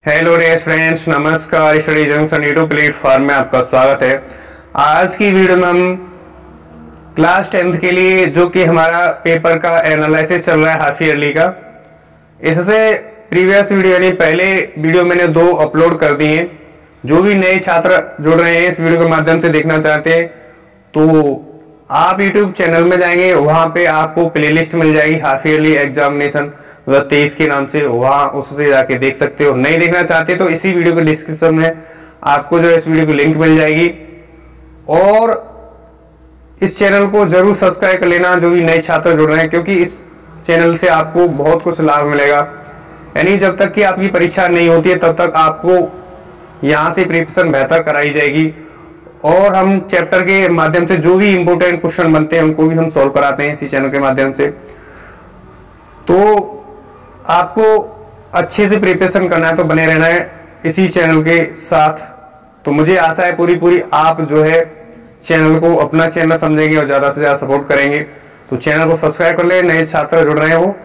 Hello dear friends, नमस्कार। Study junction YouTube platform में आपका स्वागत है। आज की वीडियो में हम क्लास 10th के लिए जो कि हमारा पेपर का एनालिसिस चल रहा है हाफ ईयरली का, इससे प्रीवियस वीडियो यानी पहले वीडियो मैंने 2 अपलोड कर दिए हैं। जो भी नए छात्र जुड़ रहे हैं इस वीडियो के माध्यम से देखना चाहते हैं तो आप यूट्यूब चैनल में जाएंगे, वहां पे आपको प्लेलिस्ट मिल जाएगी हाफ ईयरली एग्जामिनेशन 2023 के नाम से, वहां उससे जाके देख सकते हो। नहीं देखना चाहते तो इसी वीडियो के डिस्क्रिप्शन में आपको जो इस वीडियो की लिंक मिल जाएगी। और इस चैनल को जरूर सब्सक्राइब कर लेना जो भी नए छात्र जुड़ रहे हैं, क्योंकि इस चैनल से आपको बहुत कुछ लाभ मिलेगा। यानी जब तक कि आपकी परीक्षा नहीं होती है तब तक आपको यहाँ से प्रिपरेशन बेहतर कराई जाएगी और हम चैप्टर के माध्यम से जो भी इंपोर्टेंट क्वेश्चन बनते हैं उनको भी हम सॉल्व कराते हैं इसी चैनल के माध्यम से। तो आपको अच्छे से प्रिपरेशन करना है तो बने रहना है इसी चैनल के साथ। तो मुझे आशा है पूरी आप जो है चैनल को अपना चैनल समझेंगे और ज्यादा से ज्यादा सपोर्ट करेंगे। तो चैनल को सब्सक्राइब कर ले, नए छात्र जुड़ रहे हैं वो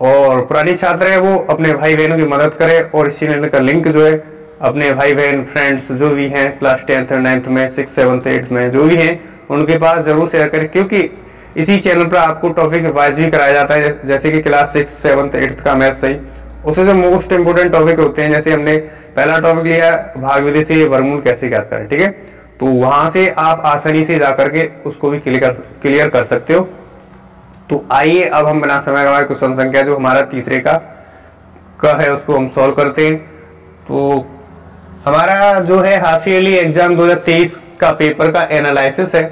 और पुराने छात्र हैं वो अपने भाई बहनों की मदद करें और इस चैनल का लिंक जो है अपने भाई बहन फ्रेंड्स जो भी हैं क्लास 10th और 9th में 6th 7th 8th में जो भी हैं उनके पास जरूर शेयर करें, क्योंकि इसी चैनल पर आपको टॉपिक वाइज भी कराया जाता है। जैसे कि क्लास 6th 7th 8th का मैथ सही, उससे जो मोस्ट इंपोर्टेंट टॉपिक होते हैं, जैसे हमने पहला टॉपिक लिया भाग विधि से वर्गमूल कैसे ज्ञात करें, ठीक है। तो वहां से आप आसानी से जाकर के उसको भी क्लियर कर सकते हो। तो आइए अब हम बिना समय गवाए क्वेश्चन संख्या जो हमारा तीसरे का है उसको हम सॉल्व करते हैं। तो हमारा जो है हाफ ईयरली एग्जाम 2023 का पेपर का एनालिसिस है,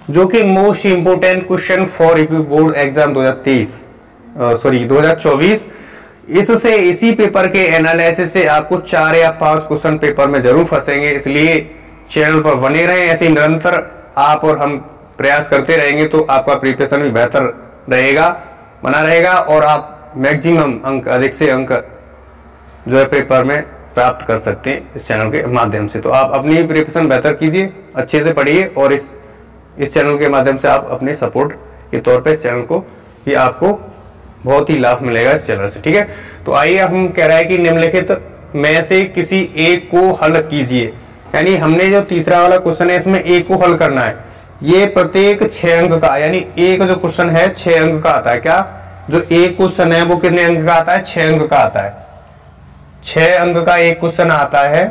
जो कि most important question for UP board exam 2024। इससे इसी पेपर के एनालिसिस से आपको 4 या 5 क्वेश्चन पेपर में जरूर फंसेंगे, इसलिए चैनल पर बने रहें। ऐसे निरंतर आप और हम प्रयास करते रहेंगे तो आपका प्रिपरेशन भी बेहतर बना रहेगा और आप मैक्सिमम अंक, अधिक से अंक जो है पेपर में प्राप्त कर सकते हैं इस चैनल के माध्यम से। तो आप अपनी प्रिपरेशन बेहतर कीजिए, अच्छे से पढ़िए और इस चैनल के माध्यम से आप अपने सपोर्ट के तौर पे इस चैनल को भी आपको बहुत ही लाभ मिलेगा इस चैनल से, ठीक है। तो आइए हम कह रहा है कि निम्नलिखित में से किसी एक को हल कीजिए। यानी हमने जो तीसरा वाला क्वेश्चन है इसमें एक को हल करना है। ये प्रत्येक 6 अंक का, यानी एक जो क्वेश्चन है 6 अंक का आता है। क्या जो एक क्वेश्चन है वो कितने अंक का आता है? 6 अंक का आता है। 6 अंक का एक क्वेश्चन आता है।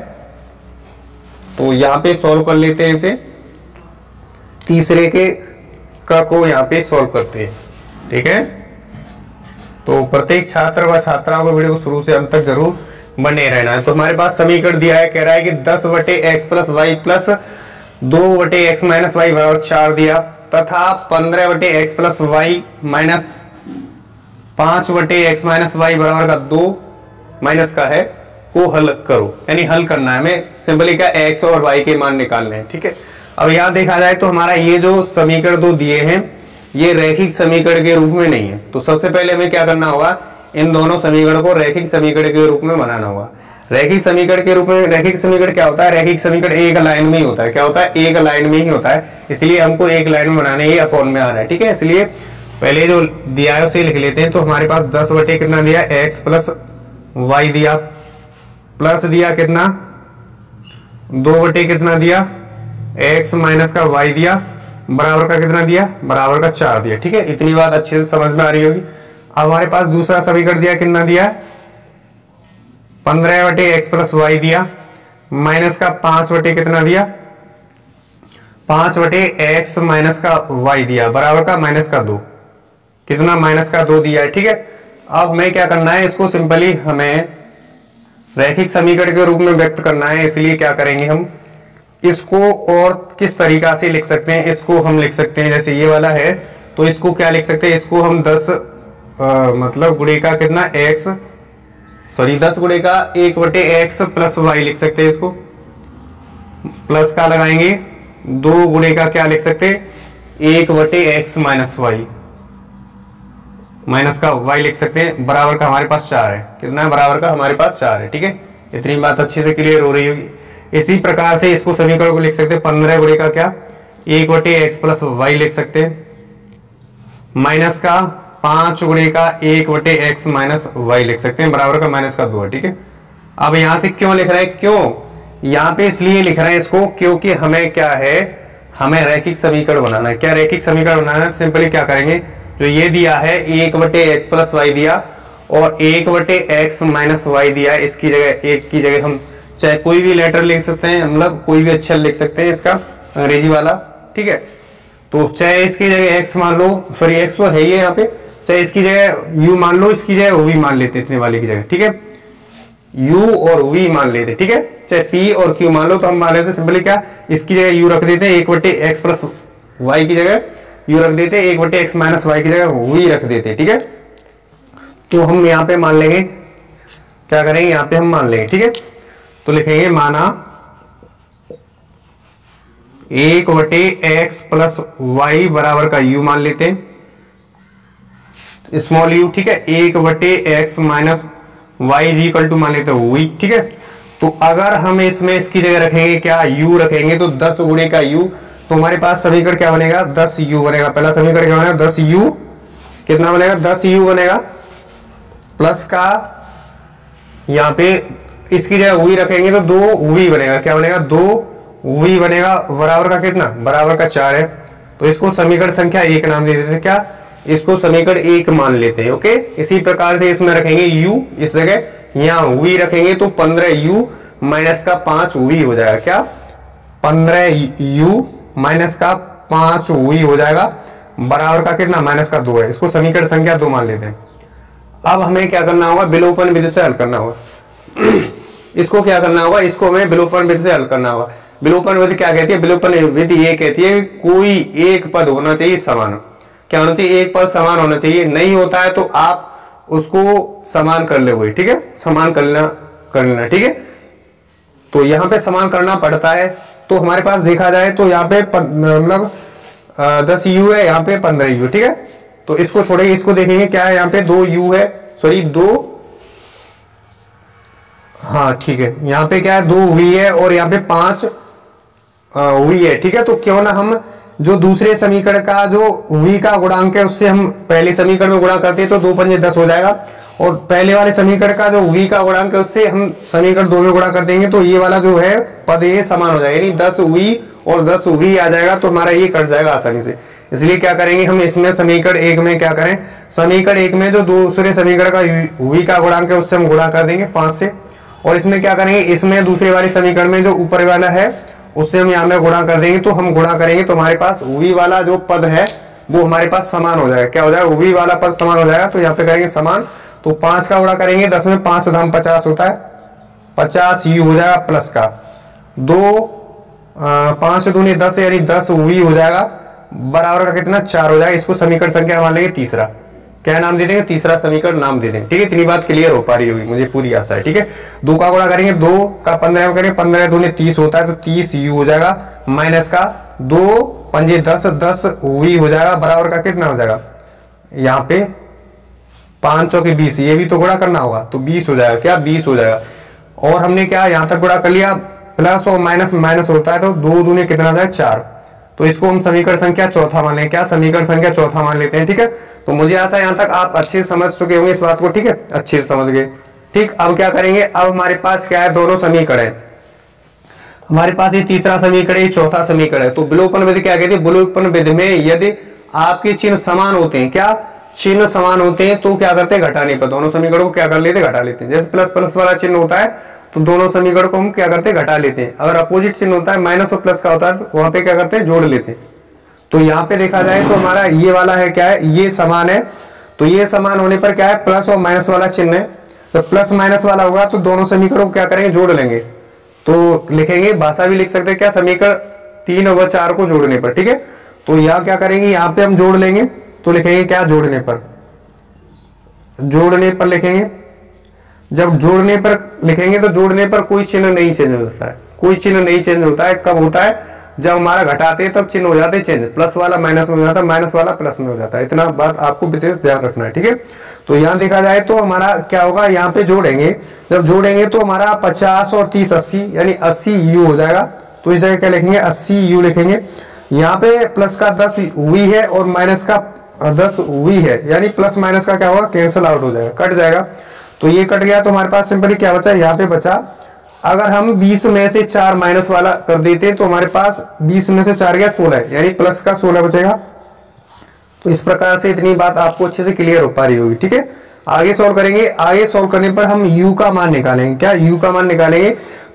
तो यहाँ पे सॉल्व कर लेते हैं इसे, तीसरे का को यहाँ पे सॉल्व करते हैं, ठीक है। तो प्रत्येक छात्र व छात्राओं को वीडियो को शुरू से अंत तक जरूर बने रहना है। तो हमारे पास समीकरण दिया है, कह रहा है कि 10/x + y plus 2/x - y बराबर 4 दिया, तथा 15/x + y minus 5/x - y बराबर का 2 माइनस का है को हल करो। यानी हल करना है, हमें सिंपली क्या x और y के मान निकालने हैं, ठीक है। अब यहां देखा जाए तो हमारा ये जो समीकरण 2 दिए हैं ये रैखिक समीकरण के रूप में नहीं है। तो सबसे पहले हमें क्या करना होगा, इन दोनों समीकरण को रैखिक समीकरण के रूप में बनाना होगा। रैखिक समीकरण के रूप में, रैखिक समीकरण क्या होता है? रैखिक समीकरण एक लाइन में ही होता है। क्या होता है? एक लाइन में ही होता है, इसलिए हमको एक लाइन में बनाने ही अपॉन में आ रहा है, ठीक है। इसलिए पहले जो दिया है उसे लिख लेते हैं। तो हमारे पास 10 बटे कितना दिया, x + y दिया, प्लस दिया कितना 2 बटे कितना दिया x माइनस का y दिया, बराबर का कितना दिया, बराबर का 4 दिया, ठीक है। इतनी बात अच्छे से समझ में आ रही होगी। अब हमारे पास दूसरा समीकरण दिया, कितना दिया 15/x + y दिया, माइनस का 5 बटे कितना दिया 5/x माइनस का y दिया, बराबर का माइनस का 2, कितना माइनस का 2 दिया है, ठीक है। अब हमें क्या करना है, इसको सिंपली हमें रैखिक समीकरण के रूप में व्यक्त करना है। इसलिए क्या करेंगे, हम इसको और किस तरीका से लिख सकते हैं, इसको हम लिख सकते हैं जैसे ये वाला है, तो इसको क्या लिख सकते हैं, इसको हम 10 मतलब गुणे का कितना 10 गुणे का 1/x + y लिख सकते हैं। इसको प्लस का लगाएंगे, 2 गुणे का क्या लिख सकते हैं 1/x - y, माइनस का y लिख सकते हैं, बराबर का हमारे पास 4 है। कितना है? बराबर का हमारे पास 4 है, ठीक है। इतनी बात अच्छे से क्लियर हो रही होगी। इसी प्रकार से इसको समीकरण को लिख सकते हैं 15 गुणे का क्या 1/x + y लिख सकते हैं, माइनस का 5 गुणे का 1/x - y लिख सकते हैं, बराबर का माइनस का 2 है, ठीक है। अब यहां से क्यों लिख रहे हैं, क्यों यहां पे इसलिए लिख रहे हैं इसको, क्योंकि हमें क्या है, हमें रैखिक समीकरण बनाना है। क्या रैखिक समीकरण बनाना है, सिंपली क्या करेंगे, जो ये दिया है 1/x प्लस वाई दिया और 1/x माइनस वाई दिया, इसकी जगह एक की जगह हम चाहे कोई भी लेटर लिख सकते हैं, मतलब कोई भी अक्षर लिख सकते हैं इसका अंग्रेजी वाला, ठीक है। तो चाहे इसकी जगह x मान लो, सॉरी x तो है ही यहाँ पे, चाहे इसकी जगह u मान लो, इसकी जगह v मान लेते इतने वाले की जगह, ठीक है, u और v मान लेते, ठीक है। चाहे p और q मान लो तो हम मान लेते सिंपली क्या, इसकी जगह u रख देते 1/x प्लस वाई की जगह u रख देते, 1/x माइनस वाई की जगह v रख देते, ठीक है। तो हम यहाँ पे मान लेंगे, क्या करेंगे यहाँ पे हम मान लेंगे, ठीक है। तो लिखेंगे माना 1/x प्लस वाई बराबर का u मान लेते हैं, स्मॉल u, ठीक है। 1/x minus Y is equal to मान लेते हैं v, ठीक है। तो अगर हम इसमें इसकी जगह रखेंगे क्या, u रखेंगे, तो 10 गुणे का u, तो हमारे पास समीकरण क्या बनेगा, 10u बनेगा। पहला समीकरण क्या बनेगा, 10u, कितना बनेगा, 10u बनेगा, प्लस का यहाँ पे इसकी जगह v रखेंगे तो 2v बनेगा, क्या बनेगा, 2v बनेगा, बराबर का कितना, बराबर का 4 है। तो इसको समीकरण संख्या 1 नाम दे देते हैं, क्या, इसको समीकरण 1 मान लेते हैं, ओके। इसी प्रकार से इसमें रखेंगे u, इस जगह यहाँ v रखेंगे तो 15u माइनस का 5v हो जाएगा, क्या, 15u माइनस का 5v हो जाएगा, बराबर का कितना, माइनस का 2 है। इसको समीकरण संख्या 2 मान लेते हैं। अब हमें क्या करना होगा, विलोपन विधि से हल करना होगा। इसको क्या करना होगा, इसको हमें विलोपन विधि से हल करना होगा। विलोपन विधि क्या कहती है, विलोपन विधि ये कहती है कोई एक पद होना चाहिए समान, क्या होना चाहिए, एक पद समान होना चाहिए, नहीं होता है तो आप उसको समान कर ले हुए, ठीक है, समान कर लेना, ठीक है। तो यहाँ पे समान करना पड़ता है। तो हमारे पास देखा जाए तो यहाँ पे मतलब 10u है, यहाँ पे 15u, ठीक है। तो इसको छोड़ेंगे, इसको देखेंगे क्या है, यहाँ पे 2u है, सॉरी 2, हाँ ठीक है, यहाँ पे क्या है 2v है और यहाँ पे 5v है, ठीक है। तो क्यों ना हम जो दूसरे समीकरण का जो v का गुणांक है उससे हम पहले समीकरण में गुणा करते हैं तो 2 पंजे 10 हो जाएगा, और पहले वाले समीकरण का जो v का गुणांक है उससे हम समीकरण 2 में गुणा कर देंगे तो ये वाला जो है पद ये समान हो जाएगा, यानी 10v और 10v आ जाएगा, तो हमारा ये कट जाएगा आसानी से। इसलिए क्या करेंगे हम इसमें समीकरण 1 में क्या करें, समीकरण 1 में जो दूसरे समीकरण का v का गुणांक है उससे हम गुणा कर देंगे 5 से, और इसमें क्या करेंगे, इसमें दूसरे वाले समीकरण में जो ऊपर वाला है उससे हम यहाँ में गुणा कर देंगे। तो हम गुणा करेंगे तो हमारे पास v वाला जो पद है वो हमारे पास समान हो जाएगा, क्या हो जाएगा, v वाला पद समान हो जाएगा। तो यहाँ पे करेंगे समान, तो 5 का गुणा करेंगे, 10 में 5 दाम 50 होता है, 50u हो जाएगा, प्लस का 5 दूनी 10 यानी 10v हो जाएगा, बराबर का कितना 4 हो जाएगा। इसको समीकरण संख्या मान लेंगे तीसरा, क्या नाम दे देंगे, तीसरा समीकरण नाम दे देंगे, ठीक है। इतनी बात क्लियर हो पा रही होगी, मुझे पूरी आशा है, ठीक है। 2 का गुणा करेंगे, 2 का 15 में करेंगे, 15 दूनी 30 होता है, तो 30u हो जाएगा, माइनस का 2 पंजे 10, 10v हो जाएगा, बराबर का कितना हो जाएगा, यहाँ पे 5 चौके 20, ये भी तो गुणा करना होगा, तो 20 हो जाएगा, क्या 20 हो जाएगा। और हमने क्या यहाँ तक गुणा कर लिया, प्लस और माइनस माइनस होता है, तो 2 दूनी कितना हो जाए 4, तो इसको हम समीकरण संख्या चौथा मान लें, क्या समीकरण संख्या चौथा मान लेते हैं, ठीक है। तो मुझे आशा यहाँ तक आप अच्छे से समझ चुके होंगे इस बात को, ठीक है, अच्छे से समझ गए, ठीक। अब क्या करेंगे, अब हमारे पास क्या है, दोनों समीकरण है हमारे पास, ये तीसरा समीकरण है, चौथा समीकरण है। तो विलोपन विधि क्या कहती है, विलोपन विधि में यदि आपके चिन्ह समान होते हैं, क्या चिन्ह समान होते हैं, तो क्या करते हैं, घटाने पर दोनों समीकरणों को क्या कर लेते हैं, घटा लेते हैं। जैसे प्लस प्लस वाला चिन्ह होता है तो दोनों समीकरण को हम क्या करते हैं, घटा लेते हैं। अगर अपोजिट चिन्ह होता है, माइनस और प्लस का होता है, तो वहां पे क्या करते हैं, जोड़ लेते हैं। तो यहाँ पे देखा जाए तो हमारा ये वाला है क्या है, ये समान है, तो ये समान होने पर क्या है, प्लस और माइनस वाला चिन्ह है, तो प्लस माइनस वाला होगा तो दोनों समीकरणों को क्या करेंगे, जोड़ लेंगे। तो लिखेंगे, भाषा भी लिख सकते हैं क्या, समीकरण 3 और 4 को जोड़ने पर, ठीक है। तो यहाँ क्या करेंगे, यहाँ पे हम जोड़ लेंगे, तो लिखेंगे क्या, जोड़ने पर लिखेंगे। जब जोड़ने पर लिखेंगे तो जोड़ने पर कोई चिन्ह नहीं चेंज होता है, कोई चिन्ह नहीं चेंज होता है। कब होता है, जब हमारा घटाते हैं तब चिन्ह हो जाते हैं चेंज, प्लस वाला माइनस में हो जाता है, माइनस वाला प्लस में हो जाता है। इतना बात आपको विशेष ध्यान रखना है, ठीक है। तो यहाँ देखा जाए तो हमारा क्या होगा, यहाँ पे जोड़ेंगे, जब जोड़ेंगे तो हमारा 50 और 30 80 यानी 80u हो जाएगा। तो इस जगह क्या लिखेंगे, 80u लिखेंगे। यहाँ पे प्लस का 10v है और माइनस का 10v है, यानी प्लस माइनस का क्या होगा, कैंसिल आउट हो जाएगा, कट जाएगा। तो ये कट गया, तो हमारे पास सिंपली क्या बचा, यहाँ पे बचा, अगर हम 20 में से 4 माइनस वाला कर देते तो हमारे पास 20 में से 4 गया 16, यानी प्लस का 16 बचेगा। तो इस प्रकार से इतनी बात आपको अच्छे से क्लियर हो पा रही होगी। ठीक है, आगे सॉल्व करेंगे। आगे सॉल्व करने पर हम u का मान निकालेंगे। क्या u का मान निकालेंगे,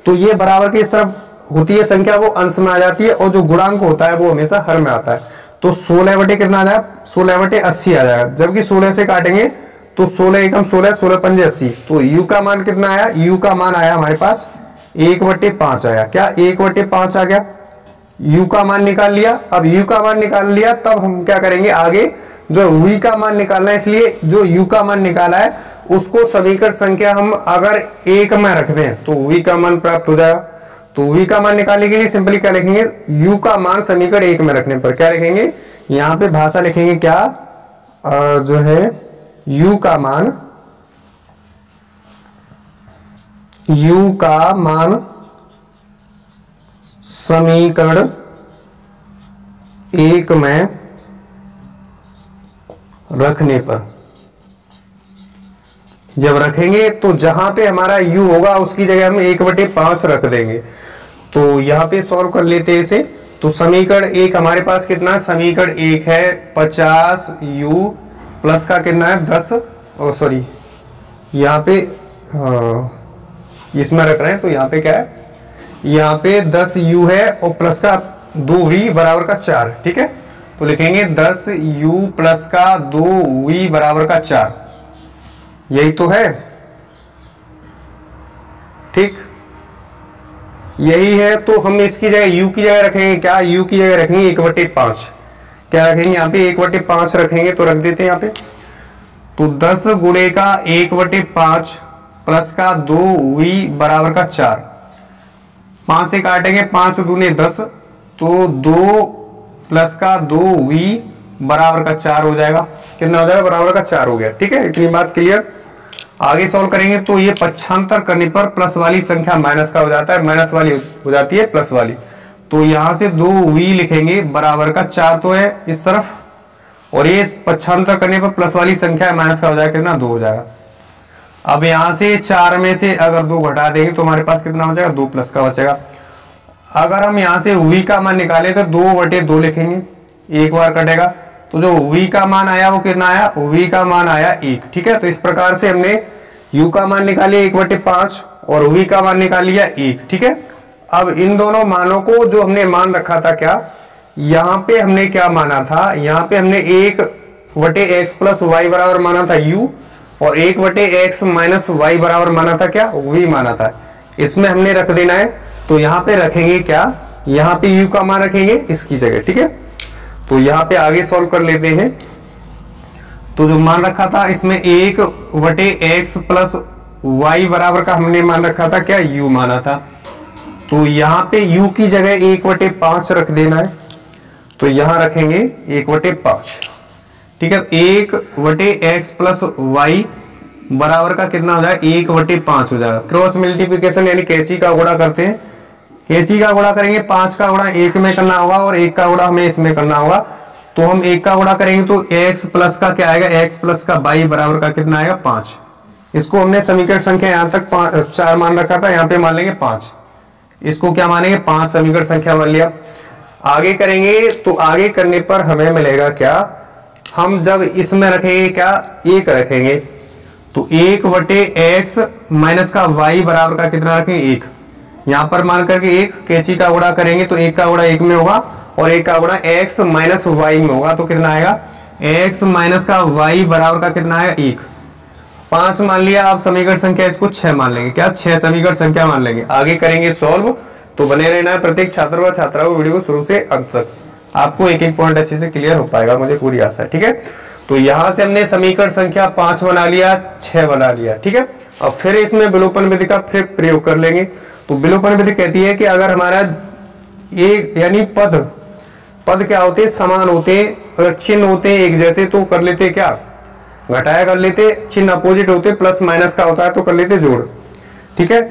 तो ये बराबर की इस तरफ होती है संख्या, वो अंश में आ जाती है, और जो गुणांक होता है वो हमेशा हर में आता है। तो 16 बटे कितना आ जाएगा, 16 बटे 80 आ जाएगा, जबकि 16 से काटेंगे तो 16 एकम 16, 16 पंजे 80। तो u का मान कितना आया, u का मान आया हमारे पास 1/5 आया। क्या 1/5 आ गया, u का मान निकाल लिया। अब u का मान निकाल लिया, तब हम क्या करेंगे, आगे जो v का मान निकालना है, इसलिए जो u का मान निकाला है उसको समीकरण संख्या हम अगर 1 में रख दें तो v का मान प्राप्त हो जाएगा। तो v का मान निकालने के लिए सिंपली क्या लिखेंगे, u का मान समीकरण 1 में रखने पर क्या लिखेंगे, यहाँ पे भाषा लिखेंगे क्या, जो है u का मान समीकरण 1 में रखने पर, जब रखेंगे तो जहां पे हमारा u होगा उसकी जगह हम 1/5 रख देंगे। तो यहां पे सॉल्व कर लेते हैं इसे। तो समीकरण 1 हमारे पास कितना है, समीकरण 1 है 50u प्लस का कितना है 10, सॉरी यहाँ पे इसमें रख रहे हैं, तो यहाँ पे क्या है, यहाँ पे 10u है और प्लस का 2v बराबर का 4। ठीक है, तो लिखेंगे 10u प्लस का 2v बराबर का 4, यही तो है। ठीक, यही है। तो हम इसकी जगह u की जगह रखेंगे क्या, u की जगह रखेंगे 1/5। क्या रखेंगे यहाँ पे 1/5 रखेंगे, तो रख देते हैं यहाँ पे। तो 10 गुणे का 1/5 प्लस का 2v बराबर का 4, 5 से काटेंगे 5 दूने 10, तो 2 प्लस का 2v बराबर का 4 हो जाएगा। कितना हो जाएगा, बराबर का 4 हो गया। ठीक है, इतनी बात क्लियर। आगे सॉल्व करेंगे तो ये पक्षांतर करने पर प्लस वाली संख्या माइनस का हो जाता है, माइनस वाली हो जाती है प्लस वाली। तो यहां से 2v लिखेंगे बराबर का 4 तो है इस तरफ, और ये पक्षांतर करने पर प्लस वाली संख्या माइनस का हो जाएगा, कितना 2 हो जाएगा। अब यहां से 4 में से अगर 2 घटा देंगे तो हमारे पास कितना हो जाएगा, 2 प्लस का बचेगा। अगर हम यहां से v का मान निकाले तो 2/2 लिखेंगे, एक बार कटेगा, तो जो v का मान आया वो कितना आया, v का मान आया 1। ठीक है, तो इस प्रकार से हमने u का मान निकाले 1/5 और v का मान निकाल लिया 1। ठीक है, अब इन दोनों मानों को जो हमने मान रखा था, क्या यहाँ पे हमने क्या माना था, यहाँ पे हमने 1/x प्लस वाई बराबर माना था u, और 1/x माइनस वाई बराबर माना था क्या, v माना था। इसमें हमने रख देना है, तो यहाँ पे रखेंगे क्या, यहाँ पे u का मान रखेंगे इसकी जगह। ठीक है, तो यहाँ पे आगे सॉल्व कर लेते हैं। तो जो मान रखा था इसमें 1/x प्लस वाई बराबर का हमने मान रखा था क्या, u माना था। तो यहाँ पे u की जगह 1/5 रख देना है, तो यहाँ रखेंगे 1/5। ठीक है, 1/x प्लस वाई बराबर का कितना हो जाएगा, 1/5 हो जाएगा। क्रॉस मल्टीप्लिकेशन यानी कैंची का गुणा करते हैं, कैंची का गुणा करेंगे, 5 का गुणा 1 में करना होगा और 1 का गुणा हमें इसमें करना होगा। तो हम 1 का गुणा करेंगे तो x प्लस का क्या आएगा, x प्लस का y बराबर का कितना आएगा, 5। इसको हमने समीकरण संख्या यहाँ तक 4 मान रखा था, यहाँ पे मान लेंगे 5। इसको क्या मानेंगे, 5 समीकरण संख्या मान लिया। आगे करेंगे तो आगे करने पर हमें मिलेगा क्या, हम जब इसमें रखेंगे क्या, 1 रखेंगे, तो 1/x माइनस का y बराबर का कितना रखेंगे, 1। यहाँ पर मान करके 1 कैंची का गुणा करेंगे तो 1 का गुणा 1 में होगा और 1 का गुणा x माइनस y में होगा, तो कितना आएगा, x माइनस का y बराबर का कितना आएगा, 1। 5 मान लिया। अब समीकरण संख्या इसको 6 मान लेंगे, क्या 6 समीकरण संख्या मान लेंगे। आगे करेंगे सॉल्व, तो बने रहना है प्रत्येक छात्र व छात्रा को वीडियो को शुरू से अंत तक, आपको एक एक पॉइंट अच्छे से क्लियर हो पाएगा, मुझे पूरी आशा है। ठीक है, तो यहां से हमने समीकरण संख्या 5 बना लिया, 6 बना लिया। ठीक है, अब फिर इसमें विलोपन विधि का फिर प्रयोग कर लेंगे। तो विलोपन विधि कहती है कि अगर हमारा एक यानी पद क्या होते हैं, समान होते हैं, अगर चिन्ह होते हैं एक जैसे तो कर लेते क्या, घटाया कर लेते, चिन्ह अपोजिट होते प्लस माइनस का होता है तो कर लेते जोड़। ठीक है,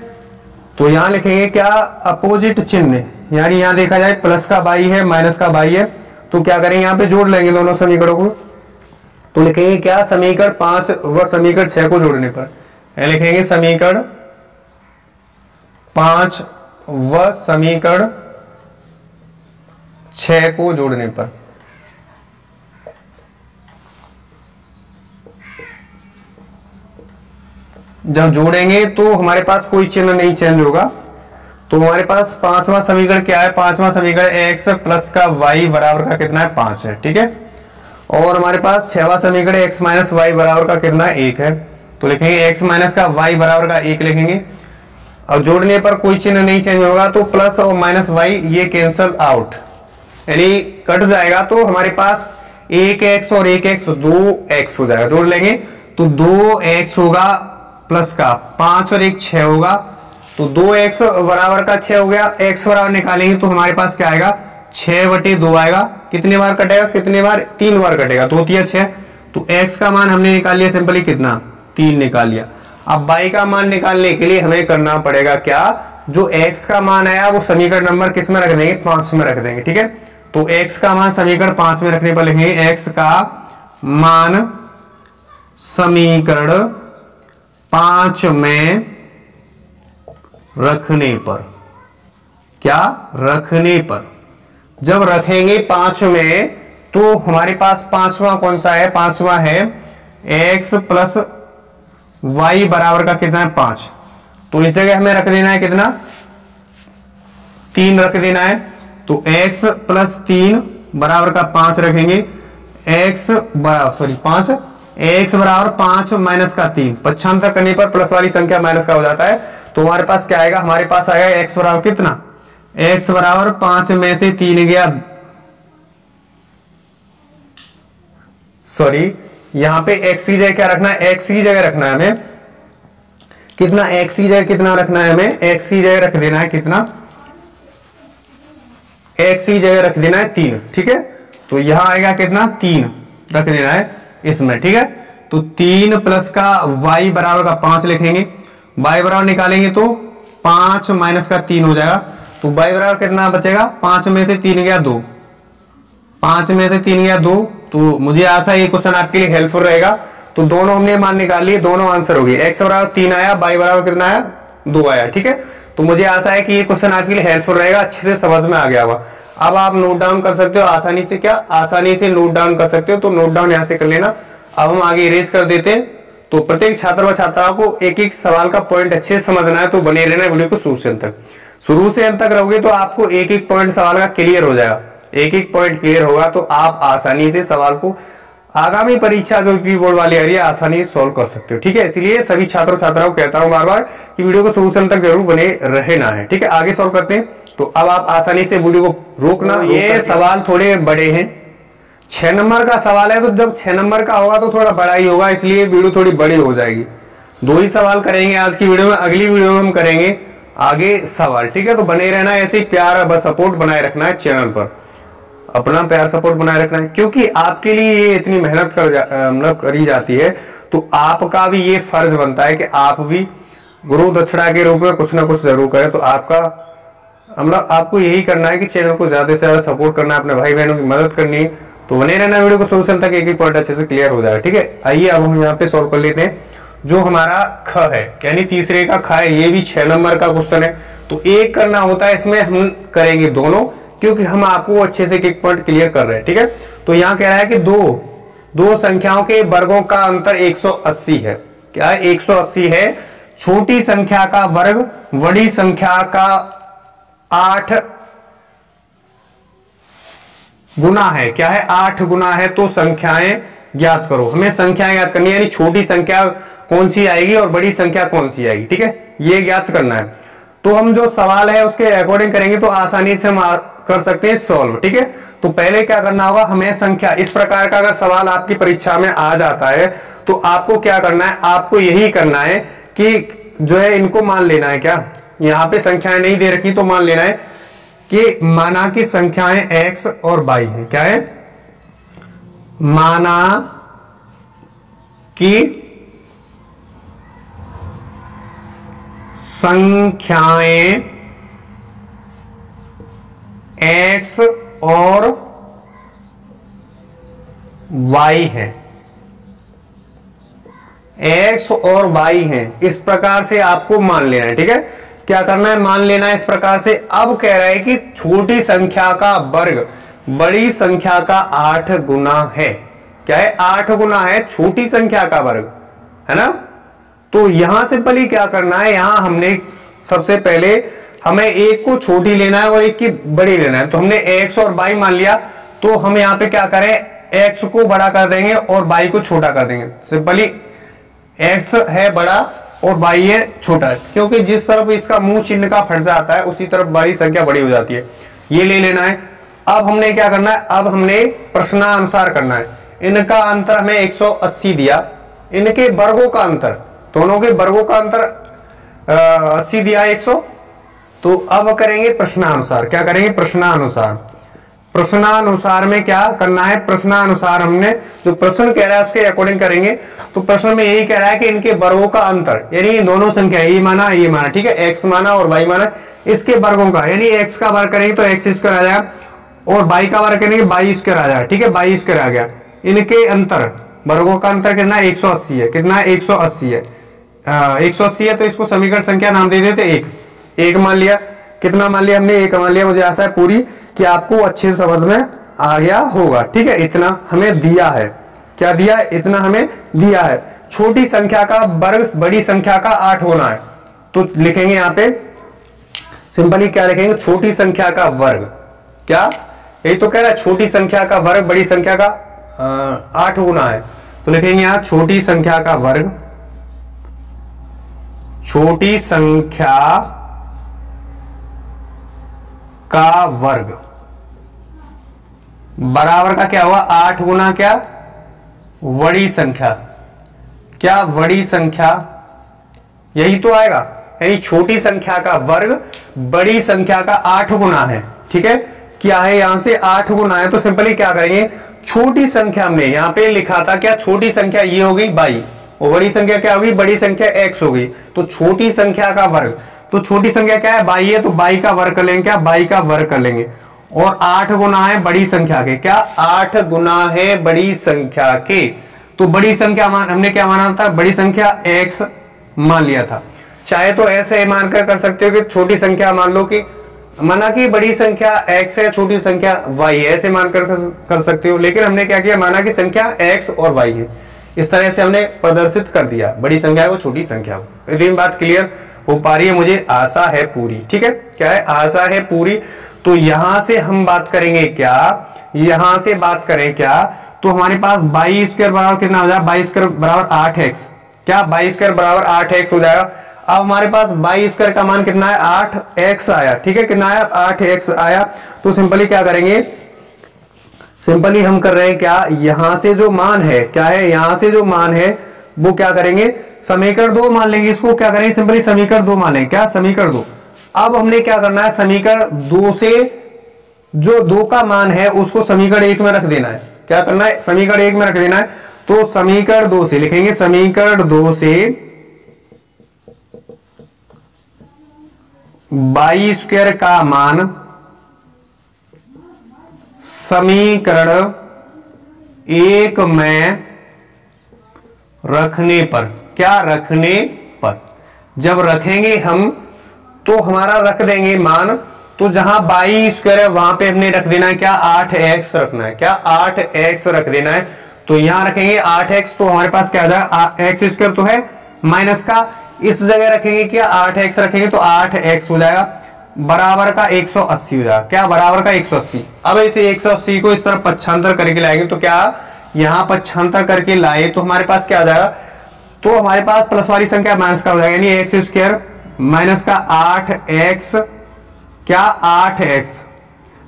तो यहां लिखेंगे क्या, अपोजिट चिन्ह, यानी यहां देखा जाए प्लस का बाई है माइनस का बाई है, तो क्या करेंगे यहाँ पे जोड़ लेंगे दोनों समीकरणों को। तो लिखेंगे क्या, समीकरण 5 व समीकरण 6 को जोड़ने पर लिखेंगे समीकरण 5 व समीकरण 6 को जोड़ने पर जब जोड़ेंगे तो हमारे पास कोई चिन्ह नहीं चेंज होगा। तो हमारे पास पांचवा समीकरण क्या है, पांचवा समीकरण x प्लस का y बराबर का कितना है 5 है, ठीक है। और हमारे पास छठवां समीकरण x माइनस वाई बराबर का कितना है 1 है। तो लिखेंगे x माइनस का y बराबर का 1 लिखेंगे। और जोड़ने पर कोई चिन्ह नहीं चेंज होगा तो प्लस और माइनस y ये कैंसल आउट, यानी कट जाएगा। तो हमारे पास 1x और 1x 2x हो जाएगा। जोड़ लेंगे तो 2x होगा प्लस का 5 और 1 6 होगा। तो 2x बराबर का 6 हो गया। x बराबर निकालेंगे तो हमारे पास क्या आएगा 6/2 आएगा। कितने बार कटेगा, कितने बार, 3 बार कटेगा, तो होती है 6। तो x का मान हमने निकाल लिया सिंपली कितना 3 निकाल लिया। अब y का मान निकालने के लिए हमें करना पड़ेगा क्या, जो x का मान आया वो समीकरण नंबर किस में रख देंगे 5 में रख देंगे, ठीक है। तो x का मान समीकरण 5 में रखने पर लिखेंगे x का मान समीकरण 5 में रखने पर, क्या रखने पर, जब रखेंगे 5 में तो हमारे पास पांचवा कौन सा है, पांचवा है x प्लस y बराबर का कितना है 5। तो इस जगह हमें रख देना है कितना 3 रख देना है। तो x प्लस 3 बराबर का 5 रखेंगे। x बराबर 5, x बराबर 5 माइनस का 3, पक्षांतर करने पर प्लस वाली संख्या माइनस का हो जाता है। तो हमारे पास क्या आएगा, हमारे पास आएगा x बराबर कितना, x बराबर 5 में से 3 गया, सॉरी यहां पे x की जगह क्या रखना है, x की जगह रखना है हमें कितना, x की जगह कितना रखना है हमें, x की जगह रख देना है कितना, x की जगह रख देना है 3, ठीक है। तो यहां आएगा कितना 3 रख देना है इसमें, ठीक है। तो 3 प्लस का y बराबर का 5 लिखेंगे। y बराबर निकालेंगे तो 5 माइनस का 3 हो जाएगा। तो y बराबर कितना बचेगा, 5 में से 3 गया 2, 5 में से 3 गया 2। तो मुझे आशा ये क्वेश्चन आपके लिए हेल्पफुल रहेगा। तो दोनों हमने मान निकाल लिए, दोनों आंसर हो गए। x बराबर 3 आया, y बराबर कितना आया 2 आया, ठीक है। तो मुझे आशा है कि ये क्वेश्चन आपके लिए हेल्पफुल रहेगा, अच्छे से समझ में आ गया होगा। अब आप नोट डाउन कर सकते हो आसानी से, क्या आसानी से नोट डाउन कर सकते हो। तो नोट डाउन यहां से कर लेना। अब हम आगे इरेज कर देते हैं। तो प्रत्येक छात्र व छात्राओं को एक एक सवाल का पॉइंट अच्छे से समझना है, तो बने रहना वीडियो को शुरू से अंत तक। शुरू से अंत तक रहोगे तो आपको एक एक पॉइंट सवाल का क्लियर हो जाएगा। एक एक पॉइंट क्लियर होगा तो आप आसानी से सवाल को आगामी परीक्षा जो यूपी बोर्ड वाली आ रही है आसानी से सॉल्व कर सकते हो, ठीक है। इसलिए सभी छात्रों छात्राओं को कहता हूं बार बार कि वीडियो को शुरू से अंत तक जरूर बने रहना है, ठीक है। आगे सॉल्व करते हैं। तो अब आप आसानी से वीडियो को रोकना। ये सवाल थोड़े बड़े हैं, 6 नंबर का सवाल है, तो जब 6 नंबर का होगा तो थोड़ा बड़ा ही होगा, इसलिए वीडियो थोड़ी बड़ी हो जाएगी। 2 ही सवाल करेंगे आज की वीडियो में, अगली वीडियो में हम करेंगे आगे सवाल, ठीक है। तो बने रहना, ऐसे प्यार व सपोर्ट बनाए रखना है चैनल पर, अपना प्यार सपोर्ट बनाए रखना है, क्योंकि आपके लिए ये इतनी मेहनत करी जाती है। तो आपका भी ये फर्ज बनता है कि आप भी गुरु दक्षिणा के रूप में कुछ ना कुछ जरूर करें। तो आपका आपको यही करना है कि चैनल को ज्यादा से ज्यादा सपोर्ट करना है, अपने भाई बहनों की मदद करनी है। तो बने रहना वीडियो को शुरू से अंत तक, एक एक पॉइंट अच्छे से क्लियर हो जाएगा, ठीक है। आइए अब हम यहाँ पे सॉल्व कर लेते हैं। जो हमारा ख है, यानी तीसरे का ख है, ये भी 6 नंबर का क्वेश्चन है। तो एक करना होता है, इसमें हम करेंगे दोनों, क्योंकि हम आपको अच्छे से एक पॉइंट क्लियर कर रहे हैं, ठीक है। तो यहाँ कह रहा है कि दो संख्याओं के वर्गों का अंतर 180 है। क्या है 180 है। छोटी संख्या का वर्ग बड़ी संख्या का 8 गुना है। क्या है 8 गुना है। तो संख्याएं ज्ञात करो। हमें संख्याएं ज्ञात करनी है, यानी छोटी संख्या कौन सी आएगी और बड़ी संख्या कौन सी आएगी, ठीक है, ये ज्ञात करना है। तो हम जो सवाल है उसके अकॉर्डिंग करेंगे तो आसानी से हम कर सकते हैं सॉल्व, ठीक है। तो पहले क्या करना होगा, हमें संख्या इस प्रकार का अगर सवाल आपकी परीक्षा में आ जाता है तो आपको क्या करना है, आपको यही करना है कि जो है इनको मान लेना है। क्या यहाँ पे संख्याएं नहीं दे रखी तो मान लेना है कि माना की संख्याएं x और y है। क्या है, माना कि संख्याएं x और y है। x और y हैं, इस प्रकार से आपको मान लेना है। ठीक है, क्या करना है, मान लेना है इस प्रकार से। अब कह रहा है कि छोटी संख्या का वर्ग बड़ी संख्या का 8 गुना है। क्या है, 8 गुना है छोटी संख्या का वर्ग, है ना। तो यहां सिंपली क्या करना है, यहां हमने सबसे पहले हमें एक को छोटी लेना है और एक की बड़ी लेना है। तो हमने x और y मान लिया, तो हम यहां पे क्या करें, x को बड़ा कर देंगे और y को छोटा कर देंगे। सिंपली x है बड़ा और y है छोटा, क्योंकि जिस तरफ इसका मुंह चिन्ह का फट जाता है उसी तरफ बड़ी संख्या बड़ी हो जाती है। ये ले लेना है। अब हमने क्या करना है, अब हमने प्रश्नानुसार करना है। इनका अंतर हमें 180 दिया, इनके वर्गों का अंतर, दोनों के वर्गों का अंतर 80 दिया 100। तो अब करेंगे प्रश्नानुसार। क्या करेंगे, प्रश्नानुसार। प्रश्नानुसार में क्या करना है, प्रश्नानुसार हमने जो प्रश्न कह रहा है उसके अकॉर्डिंग करेंगे। तो प्रश्न में यही कह रहा है कि इनके वर्गों का अंतर, यानी दोनों संख्या ये माना ये माना, ठीक है, x माना और y माना, इसके वर्गों का, यानी x का वर्ग करेंगे तो x स्क्वायर आ जाएगा और y का वर्ग करेंगे y स्क्वायर आ जाएगा। ठीक है, y स्क्वायर आ गया। इनके अंतर, वर्गों का अंतर कितना है, 180 है। कितना है, 180 है। 180 है, तो इसको समीकरण संख्या नाम दे देते 1 मान लिया। कितना मान लिया हमने, 1 मान लिया। मुझे आशा है पूरी कि आपको अच्छे से समझ में आ गया होगा। ठीक है, इतना हमें दिया है। क्या दिया है, इतना हमें दिया है। छोटी संख्या का वर्ग बड़ी संख्या का 8 गुना है। तो लिखेंगे यहां पे सिंपली, क्या लिखेंगे, छोटी संख्या का वर्ग। क्या, यही तो कह रहा है, छोटी संख्या का वर्ग बड़ी संख्या का 8 गुना है। तो लिखेंगे यहां छोटी संख्या का वर्ग, छोटी संख्या का वर्ग बराबर का क्या हुआ, 8 गुना क्या, बड़ी संख्या। क्या, बड़ी संख्या, यही तो आएगा। यानी छोटी संख्या का वर्ग बड़ी संख्या का 8 गुना है। ठीक है, क्या है, यहां से 8 गुना है। तो सिंपली क्या करेंगे, छोटी संख्या हमने यहां पे लिखा था, क्या, छोटी संख्या ये हो गई y और बड़ी संख्या क्या होगी, बड़ी संख्या x हो गई। तो छोटी संख्या का वर्ग, तो छोटी संख्या क्या है, y है, तो y का वर्ग कर लेंगे। क्या, y का वर्ग कर लेंगे। और 8 गुना है बड़ी संख्या के। क्या, 8 गुना है बड़ी संख्या के। तो बड़ी संख्या हमने क्या माना था, बड़ी संख्या x मान लिया था। चाहे तो ऐसे मानकर कर सकते हो कि छोटी संख्या मान लो कि माना कि बड़ी संख्या x है, छोटी संख्या y है, ऐसे मानकर कर सकते हो। लेकिन हमने क्या किया, माना कि संख्या x और y है। इस तरह से हमने प्रदर्शित कर दिया बड़ी संख्या को छोटी संख्या को। यदि बात क्लियर हो पा रही है, मुझे आशा है पूरी। ठीक है, क्या है, आशा है पूरी। तो यहां से हम बात करेंगे क्या, यहां से बात करें क्या, तो हमारे पास y स्क्वायर बराबर कितना हो जाएगा, y स्क्वायर बराबर 8x। क्या, y स्क्वायर बराबर 8x हो जाएगा। अब हमारे पास y स्क्वायर का मान कितना है, 8x आया। ठीक है, कितना आया, 8x आया। तो सिंपली क्या करेंगे, सिंपली हम कर रहे हैं क्या, यहां से जो मान है, क्या है, यहां से जो मान है वो क्या करेंगे, समीकरण 2 मान लेंगे। इसको क्या करेंगे, सिंपली समीकरण 2 मान लेंगे। क्या, समीकरण 2। अब हमने क्या करना है, समीकरण 2 से जो 2 का मान है उसको समीकरण 1 में रख देना है। क्या करना है, समीकरण 1 में रख देना है। तो समीकरण 2 से लिखेंगे, समीकरण 2 से y स्क्वायर का मान समीकरण 1 में रखने पर, क्या, रखने पर, जब रखेंगे हम तो हमारा रख देंगे मान, तो जहां y स्क्वायर है वहां पे हमने रख देना है क्या, 8x रखना है। क्या, 8x रख देना है। तो यहां रखेंगे 8x, तो हमारे पास क्या आ जाएगा, x स्क्वायर तो है माइनस का, इस जगह रखेंगे क्या, 8x रखेंगे तो 8x हो जाएगा, बराबर का 180 हो जाएगा। क्या, बराबर का 180। अब इसे 180 को इस तरफ पक्षांतर करके लाएंगे तो क्या, यहां पक्षांतर करके लाए तो हमारे पास क्या आ जाएगा, तो हमारे पास प्लस वाली संख्या माइनस का हो जाएगा, यानी एक्स स्क्वायर माइनस का 8x, क्या, 8x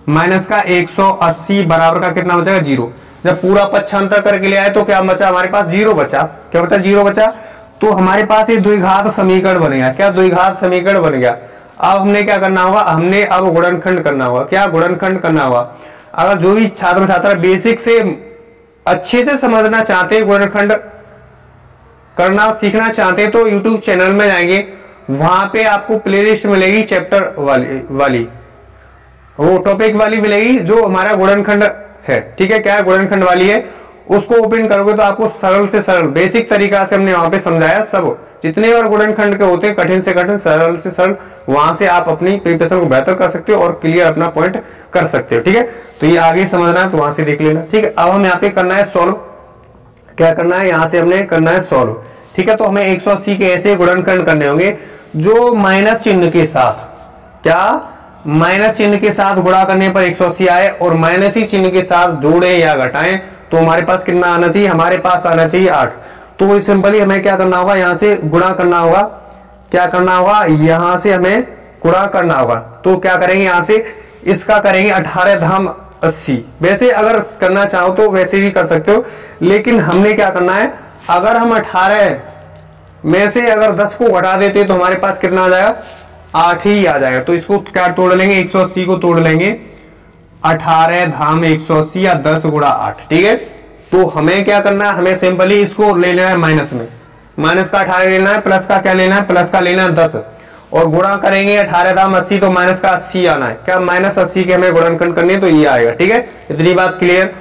माइनस का 180 बराबर का कितना बचेगा, 0। जब पूरा पक्षांतर करके ले आए तो क्या बचा, हमारे पास 0 बचा। क्या बचा, 0 बचा। तो हमारे पास ये द्विघात समीकरण बन गया। क्या, द्विघात समीकरण बन गया। अब हमने क्या करना होगा, हमने अब गुणनखंड करना होगा। क्या, गुणनखंड करना होगा। अगर जो भी छात्र छात्रा बेसिक से अच्छे से समझना चाहते हैं, गुणनखंड करना सीखना चाहते हैं, तो यूट्यूब चैनल में जाएंगे, वहां पे आपको प्लेलिस्ट मिलेगी चैप्टर वाली वो टॉपिक वाली मिलेगी जो हमारा गुणनखंड है। ठीक है, क्या है, गुणनखंड वाली है। उसको ओपन करोगे तो आपको सरल से सरल बेसिक तरीका से हमने वहां पे समझाया। सब जितने बार गुणनखंड के होते हैं, कठिन से कठिन, सरल से सरल, वहां से आप अपनी प्रिपरेशन को बेहतर कर सकते हो और क्लियर अपना पॉइंट कर सकते हो। ठीक है, तो ये आगे समझना है तो वहां से देख लेना। ठीक है, अब हम यहाँ पे करना है सॉल्व। क्या करना है, यहां से हमने करना है सॉल्व। ठीक है, तो हमें 180 के ऐसे गुणनखंड करने होंगे जो माइनस चिन्ह के साथ, क्या माइनस चिन्ह के साथ गुणा करने पर 180 आए और माइनस ही चिन्ह के साथ जोड़े या घटाएं तो हमारे पास कितना आना चाहिए, हमारे पास आना चाहिए 8। तो सिंपली हमें क्या करना होगा, यहां से गुणा करना होगा। क्या करना होगा, यहां से हमें गुणा करना होगा। तो क्या करेंगे, यहां से इसका करेंगे 18 धाम 80। वैसे अगर करना चाहो तो वैसे भी कर सकते हो, लेकिन हमने क्या करना है, अगर हम 18 में से अगर 10 को घटा देते तो हमारे पास कितना आ जाएगा, 8 ही आ जाएगा। तो इसको क्या तोड़ लेंगे, 180 को तोड़ लेंगे 18 धाम 180 या 10 गुणा 8। ठीक है, तो हमें क्या करना है, हमें सिंपली इसको ले लेना है माइनस में, माइनस का 18 लेना है, प्लस का क्या लेना है, प्लस का लेना है 10 और गुणा करेंगे 18 धाम 80 तो माइनस का 80 आना है। क्या माइनस 80 के हमें गुणनखंड करनी है तो ये आएगा। ठीक है, इतनी बात क्लियर।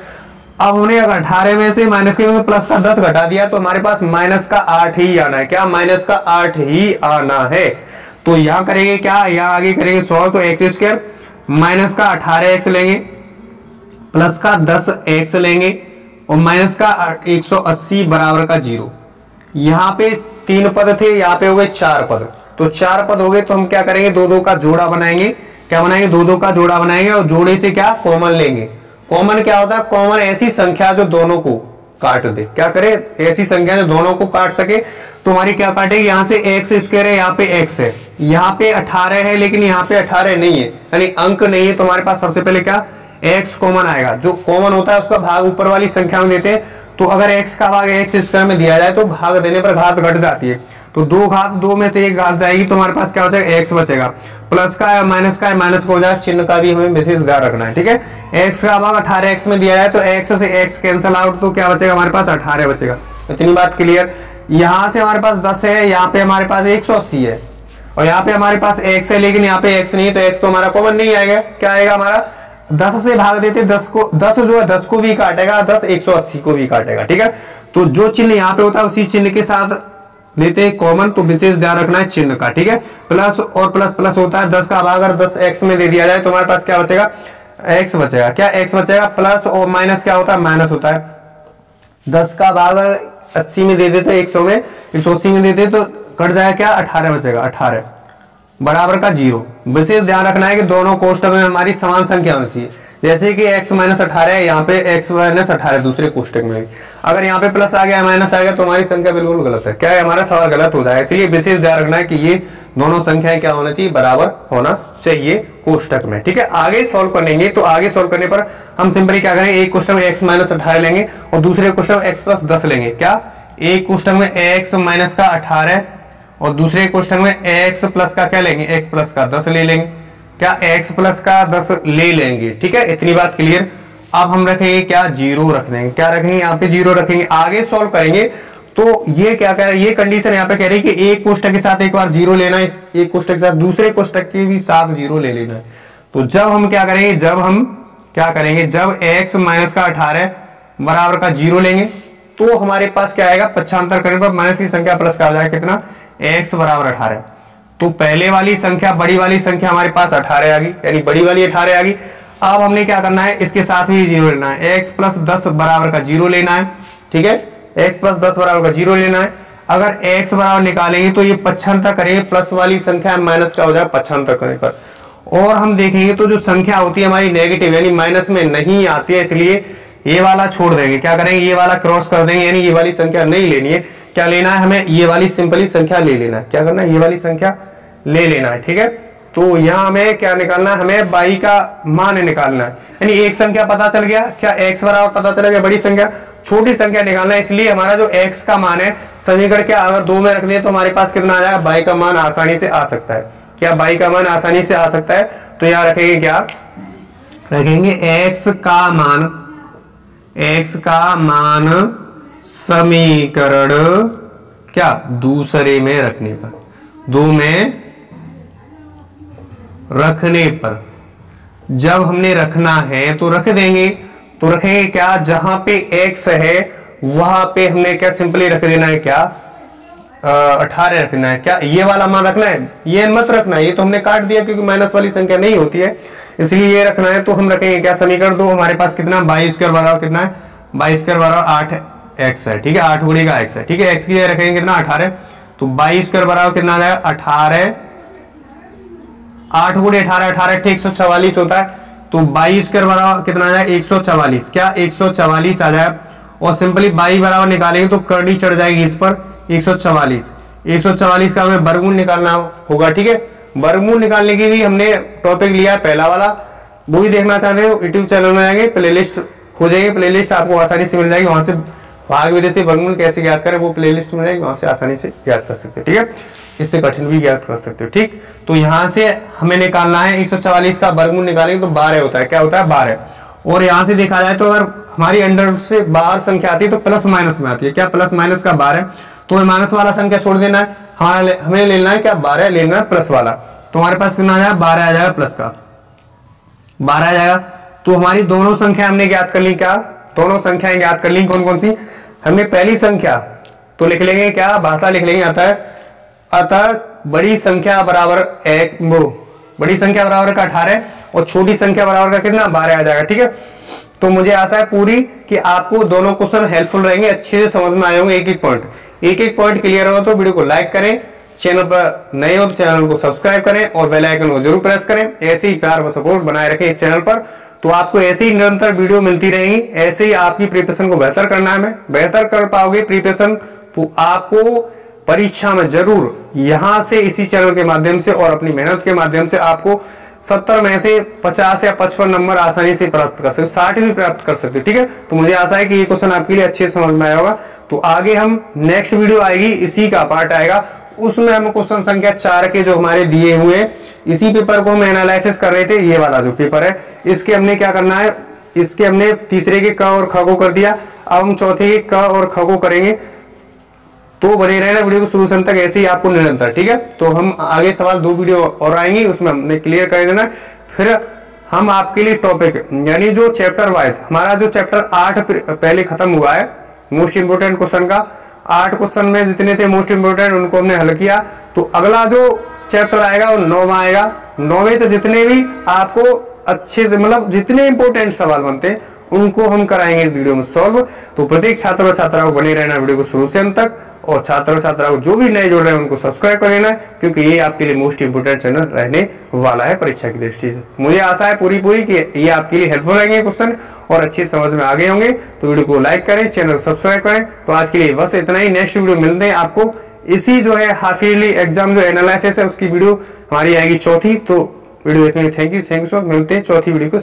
अब हमने अगर 18 में से माइनस के में प्लस का 10 घटा दिया तो हमारे पास माइनस का 8 ही आना है। क्या माइनस का 8 ही आना है। तो यहां करेंगे क्या, यहां आगे करेंगे सॉल्व, तो एक्स स्क्वायर माइनस का 18x लेंगे, प्लस का 10x लेंगे और माइनस का 180 बराबर का 0। यहां पे 3 पद थे, यहां पे हो गए 4 पद। तो 4 पद हो गए तो हम क्या करेंगे, 2-2 का जोड़ा बनाएंगे। क्या बनाएंगे, 2-2 का जोड़ा बनाएंगे और जोड़े से क्या कॉमन लेंगे। कॉमन क्या होता है, कॉमन ऐसी संख्या जो दोनों को काट दे। क्या करे, ऐसी संख्या जो दोनों को काट सके। तो हमारी क्या काटेगी, यहां से एक्स स्क्वायर है, यहाँ पे x है, यहाँ पे 18 है लेकिन यहाँ पे 18 नहीं है, यानी अंक नहीं है। तो हमारे पास सबसे पहले क्या, x कॉमन आएगा। जो कॉमन होता है उसका भाग ऊपर वाली संख्या में देते हैं। तो अगर x का भाग x स्क्वायर में दिया जाए तो भाग देने पर घात घट जाती है। तो 2 घात 2 में से 1 घात जाएगी तो हमारे पास क्या बचेगा, x बचेगा। प्लस का है माइनस का है, माइनस को हो जाए, चिन्ह का भी हमें विशेष ध्यान रखना है। ठीक है, x का भाग 18x में दिया जाए तो x से x कैंसिल आउट, तो क्या बचेगा, हमारे पास 18 बचेगा। इतनी बात क्लियर। यहां से हमारे पास 10 है, यहाँ पे हमारे पास 180 है और यहाँ पे हमारे पास x है लेकिन यहाँ पे x नहीं है, तो x तो हमारा कॉमन नहीं आएगा। क्या आएगा हमारा, 10 से भाग देते 10 को, 10 जो है 10 को भी काटेगा, 10 180 को भी काटेगा। ठीक है, तो जो चिन्ह यहाँ पे होता है उसी चिन्ह के साथ लेते हैं कॉमन, तो विशेष ध्यान रखना है चिन्ह का। ठीक है, प्लस और प्लस प्लस होता है। 10 का भाग अगर 10x में दे दिया जाए तो हमारे पास क्या बचेगा, x बचेगा। क्या x बचेगा, प्लस और माइनस क्या होता है, माइनस होता है। 10 का भाग 80 में दे देते, 100 में 180 में देते तो कट जाएगा, क्या 18 बचेगा, 18 बराबर का 0। विशेष ध्यान रखना है कि दोनों कोष्टक में हमारी समान संख्या होनी चाहिए। जैसे कि x माइनस 18 है, यहाँ पे x माइनस 18 दूसरे कोष्टक में। अगर यहाँ पे प्लस आ गया माइनस आ गया तो हमारी संख्या बिल्कुल गलत है। क्या है, हमारा सवाल गलत हो जाएगा। इसलिए विशेष ध्यान रखना है कि ये दोनों संख्याएं क्या होना चाहिए, बराबर होना चाहिए कोष्टक में। ठीक है, आगे सॉल्व करेंगे तो आगे सॉल्व करने पर हम सिंपली क्या करेंगे, एक कोष्टक में x माइनस 18 लेंगे और दूसरे कोष्टक में x प्लस 10 लेंगे। क्या, एक कोष्टक में x माइनस का 18 और दूसरे कोष्टक में x प्लस का क्या लेंगे, x प्लस का 10 ले लेंगे। क्या, x प्लस का 10 ले लेंगे। ठीक है, इतनी बात क्लियर। अब हम रखेंगे क्या, 0 रख देंगे। क्या रखेंगे, यहाँ पे 0 रखेंगे। आगे सॉल्व करेंगे तो ये क्या कह रहा है, ये कंडीशन यहाँ पे कह रही है कि एक कोष्टक के साथ एक बार 0 लेना है, एक कोष्टक के साथ दूसरे कोष्टक के भी साथ 0 ले लेना है। तो जब हम क्या करेंगे, जब x माइनस का 18 बराबर का 0 लेंगे तो हमारे पास क्या आएगा, पक्षांतर करने पर माइनस की संख्या प्लस का हो जाएगा कितना, x बराबर 18। तो पहले वाली संख्या, बड़ी वाली संख्या हमारे पास 18 आ गई, यानी बड़ी वाली 18 आ गई। अब हमने क्या करना है, इसके साथ भी 0 लेना है, x प्लस 10 बराबर का 0 लेना है। ठीक है, x प्लस 10 बराबर का 0 लेना है। अगर x बराबर निकालेंगे तो ये पक्षांतर करेंगे, प्लस वाली संख्या माइनस का हो जाए पक्षांतर करने पर। और हम देखेंगे तो जो संख्या होती है हमारी नेगेटिव यानी माइनस में नहीं आती है, इसलिए ये वाला छोड़ देंगे। क्या करेंगे, ये वाला क्रॉस कर देंगे, यानी ये वाली संख्या नहीं लेनी है। क्या लेना है, हमें ये वाली सिंपली संख्या ले लेना है। क्या करना है, ये वाली संख्या ले लेना है। ठीक है, तो यहाँ हमें क्या निकालना है, हमें y का मान निकालना है। यानी एक संख्या पता चल गया, क्या x बराबर पता चला गया, बड़ी संख्या छोटी संख्या निकालना है। इसलिए हमारा जो x का मान है समीकरण क्या, अगर 2 में रख दिए तो हमारे पास कितना आ जाएगा, y का मान आसानी से आ सकता है। क्या y का मान आसानी से आ सकता है, तो यहाँ रखेंगे, क्या रखेंगे, x का मान समीकरण क्या दूसरे में रखने पर, 2 में रखने पर जब हमने रखना है तो रख देंगे। तो रखेंगे क्या, जहां पे x है वहां पे हमने क्या सिंपली रख देना है क्या 18 रखना है। क्या ये वाला मान रखना है, ये मत रखना है, ये तो हमने काट दिया क्योंकि माइनस वाली संख्या नहीं होती है, इसलिए ये रखना है। तो हम रखेंगे क्या, समीकरण 2 हमारे पास कितना 22 स्क्वायर बराबर कितना है, 22 स्क्वायर बराबर 8x है, ठीक है, 8 गुणे का x है, ठीक है, x की जगह रखेंगे कितना 18, तो 22 स्क्वायर बराबर कितना आ जाएगा 18, 8 गुणे 18, 18 144 होता है, तो 22 स्क्वायर बराबर कितना आ जाएगा 144, क्या 144 आ जाएगा। और सिंपली 22 बराबर निकालेंगे तो करनी चढ़ जाएगी इस पर 144 का हमें वर्गमूल निकालना होगा, ठीक है। वर्गमूल निकालने की भी हमने टॉपिक लिया है पहला वाला, वो ही देखना चाहते हो यूट्यूब चैनल में आएंगे, प्लेलिस्ट हो जाएगी, प्लेलिस्ट आपको आसानी से मिल जाएगी, वहां से भाग विधि से वर्गमूल कैसे ज्ञात करें वो प्लेलिस्ट मिल जाएगी, वहां से आसानी से ज्ञात कर सकते हो, ठीक है, इससे कठिन भी ज्ञात कर सकते हो, ठीक। तो यहाँ से हमें निकालना है 144 का वर्गमूल निकालेंगे तो 12 होता है, क्या होता है 12। और यहाँ से देखा जाए तो अगर हमारी अंडर से बाहर संख्या आती है तो प्लस माइनस में आती है, क्या प्लस माइनस का 12, तो हमें माइनस वाला संख्या छोड़ देना है, हमें लेना है क्या 12 लेना है प्लस वाला, तो हमारे पास कितना आ जाएगा 12 आ जाएगा, प्लस का 12 आ जाएगा। तो हमारी दोनों संख्या हमने ज्ञात कर ली, क्या दोनों संख्याएं ज्ञात कर ली, कौन कौन सी, हमने पहली संख्या तो लिख लेंगे क्या, भाषा लिख लेंगे, अतः बड़ी संख्या बराबर बड़ी संख्या बराबर का 18 और छोटी संख्या बराबर का कितना 12 आ जाएगा, ठीक है। तो मुझे आशा है पूरी कि आपको दोनों क्वेश्चन हेल्पफुल रहेंगे, अच्छे से समझ में आए होंगे, एक एक पॉइंट क्लियर हो तो वीडियो को लाइक करें, चैनल पर नए हो तो चैनल को सब्सक्राइब करें और बेल आइकन को जरूर प्रेस करें। ऐसे ही प्यार व सपोर्ट बनाए रखें इस चैनल पर, तो आपको ऐसे ही निरंतर वीडियो मिलती रहेंगी, ऐसे ही आपकी प्रिपरेशन को बेहतर करना है, बेहतर कर पाओगे प्रिपरेशन तो आपको परीक्षा में जरूर यहां से इसी चैनल के माध्यम से और अपनी मेहनत के माध्यम से आपको 70 में से 50 या 55 नंबर आसानी से प्राप्त कर सकते, 60 भी प्राप्त कर सकते, ठीक है। तो मुझे आशा है कि ये क्वेश्चन आपके लिए अच्छे से समझ में आया होगा। तो आगे हम नेक्स्ट वीडियो आएगी, इसी का पार्ट आएगा, उसमें हम क्वेश्चन संख्या 4 के जो हमारे दिए हुए हैं, इसी पेपर को हम एनालिसिस कर रहे थे, ये वाला जो पेपर है इसके हमने क्या करना है, इसके हमने तीसरे के क और ख को कर दिया, अब हम चौथे के क और ख को करेंगे। तो बने रहना वीडियो को शुरू से अंत तक, ऐसे ही आपको निरंतर, ठीक है। तो हम आगे सवाल 2 वीडियो और आएंगी, उसमें हमने क्लियर कर देना, फिर हम आपके लिए टॉपिक यानी जो चैप्टर वाइज हमारा जो चैप्टर 8 पहले खत्म हुआ है, मोस्ट इंपोर्टेंट क्वेश्चन का 8 क्वेश्चन में जितने थे मोस्ट इंपोर्टेंट उनको हमने हल किया, तो अगला जो चैप्टर आएगा वो 9वां आएगा, 9वें से जितने भी आपको अच्छे से मतलब जितने इंपोर्टेंट सवाल बनते हैं उनको हम कराएंगे इस वीडियो में सॉल्व। तो प्रत्येक छात्र और छात्रा को बने रहना वीडियो को शुरू से अंत तक, और छात्र और छात्रा को जो भी नए जुड़ रहे हैं उनको सब्सक्राइब कर लेना, क्योंकि ये आपके लिए मोस्ट इंपोर्टेंट चैनल रहने वाला है परीक्षा की दृष्टि से। मुझे आशा है पूरी कि ये आपके लिए हेल्पफुल रहेंगे क्वेश्चन और अच्छी समझ में आ गए होंगे। तो वीडियो को लाइक करें, चैनल को सब्सक्राइब करें। तो आज के लिए बस इतना ही, नेक्स्ट वीडियो मिलते हैं आपको इसी जो है हाफ ईयरली एग्जाम जो एनालिसिस है उसकी वीडियो हमारी आएगी चौथी। तो वीडियो देखने के लिए थैंक यू सो, मिलते हैं चौथी वीडियो को।